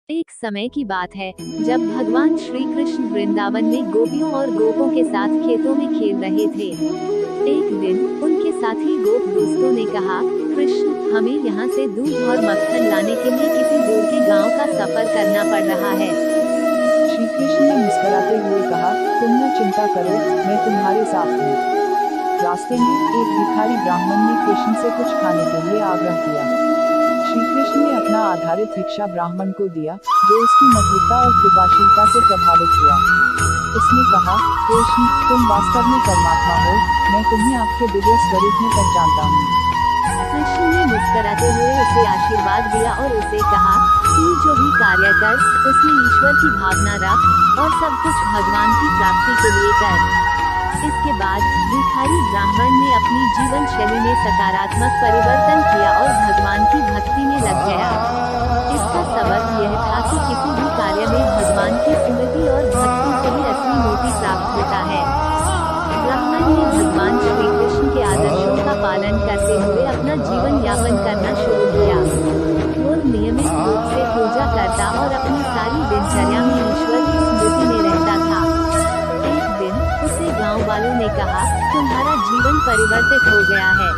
एक समय की बात है जब भगवान श्री कृष्ण वृंदावन में गोपियों और गोपों के साथ खेतों में खेल रहे थे। एक दिन उनके साथी गोप दोस्तों ने कहा, कृष्ण, हमें यहाँ से दूध और मक्खन लाने के लिए किसी दूर के गांव का सफर करना पड़ रहा है। श्री कृष्ण ने मुस्कुराते हुए कहा, तुम न चिंता करो, मैं तुम्हारे साथ हूँ। रास्ते में एक भिखारी ब्राह्मण ने कृष्ण से कुछ खाने के लिए आग्रह किया। श्री कृष्ण ने अपना आधारित भिक्षा ब्राह्मण को दिया, जो उसकी मधुरता और कृपाशीलता से प्रभावित हुआ। उसने कहा, कृष्ण, तुम वास्तव में परमात्मा हो, मैं तुम्हें आपके दिव्य स्वरूप में पहचानता हूँ। कृष्ण ने मुस्कुराते हुए उसे आशीर्वाद दिया और उसे कहा, तू जो भी कार्य कर, उसमें ईश्वर की भावना रख और सब कुछ भगवान की प्राप्ति के लिए कर। इसके बाद भिखारी ब्राह्मण ने अपनी जीवन शैली में सकारात्मक परिवर्तन किया और भगवान की भक्ति में लग गया। इसका सबक यह था कि किसी भी कार्य में भगवान की स्मृति और भक्ति से ही असली मोती प्राप्त होता है। ब्राह्मण ने भगवान श्री कृष्ण के आदर्शों का पालन करते हुए अपना जीवन यापन करना शुरू किया। वो नियमित रूप से पूजा करता और अपनी सारी दिनचर्या में ईश्वर की स्मृति में रहता था। एक दिन उसे गांव वालों ने कहा, तुम्हारा जीवन परिवर्तित हो गया है,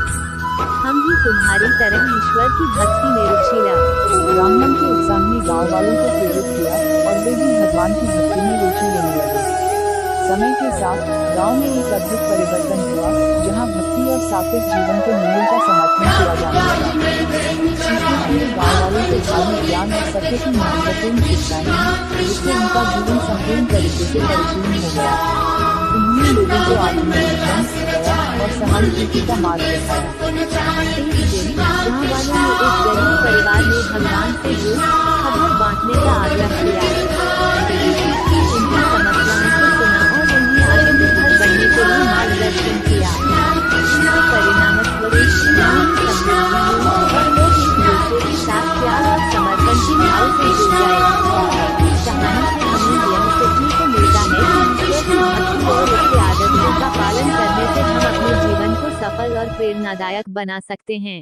हम भी तुम्हारी तरह ईश्वर की भक्ति में रुचि लें। ब्राह्मण के उत्साह ने गाँव वालों को प्रेरित किया और वे भी भगवान की भक्ति में रुचि लेने लगे। समय के साथ गांव में एक अद्भुत परिवर्तन हुआ, जहां भक्ति और सात्विक जीवन के मूल्यों का समर्थन किया जाने लगा। श्री कृष्ण ने गाँव वालों को धार्मिक ज्ञान और सत्य की महत्वपूर्ण शिक्षाएं दी, जिससे उनका जीवन संपूर्ण तरीके से परिपूर्ण हो गया। उन्होंने लोगों को आत्मनिरीक्षण, दया और सहानुभूति का मार्ग दिखाया। एक दिन गाँव वालों ने एक गरीब परिवार में भगवान से दूध खबर बांटने का आग्रह किया। उनकी समस्याओं को सुना और उन्हें आत्मनिर्भर बनने के लिए मार्गदर्शन किया। इसके परिणामस्वरूप गाँव में समृद्धि हुई और लोग एक दूसरे के साथ प्यार और समर्पण की भाव से जुड़ गए। इस कहानी से हमें यह सीखने को मिलता है कि ईश्वर की भक्ति और उसके आदर्शों का पालन करने से हम अपने जीवन को सफल और प्रेरणादायक बना सकते हैं।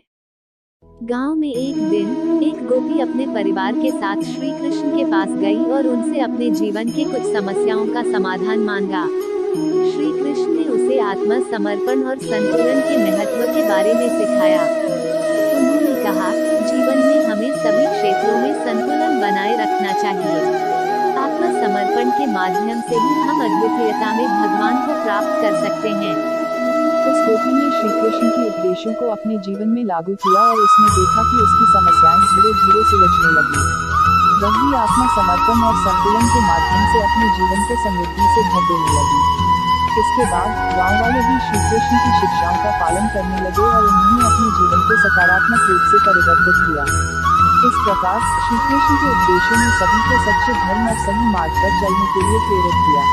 गांव में एक दिन एक गोपी अपने परिवार के साथ श्री कृष्ण के पास गई और उनसे अपने जीवन के कुछ समस्याओं का समाधान मांगा। श्री कृष्ण ने उसे आत्मसमर्पण और संतुलन के महत्व के बारे में सिखाया। उन्होंने कहा, जीवन में हमें सभी क्षेत्रों में संतुलन बनाए रखना चाहिए। आत्मसमर्पण के माध्यम से ही हम अद्वितीयता में भगवान को प्राप्त कर सकते हैं। उस गोपी ने श्री कृष्ण के उपदेशों को अपने जीवन में लागू किया और उसने देखा कि उसकी समस्याएं धीरे धीरे सुलझने लगी। वह भी आत्मसमर्पण और संतुलन के माध्यम से अपने जीवन को समृद्धि से भर देने लगी। इसके बाद गाँव वाले भी श्री कृष्ण की शिक्षाओं का पालन करने लगे और उन्होंने अपने जीवन को सकारात्मक रूप से परिवर्तित किया। इस प्रकार श्री कृष्ण के उपदेशों ने सभी को सच्चे धर्म और सही मार्ग पर चलने के लिए प्रेरित किया।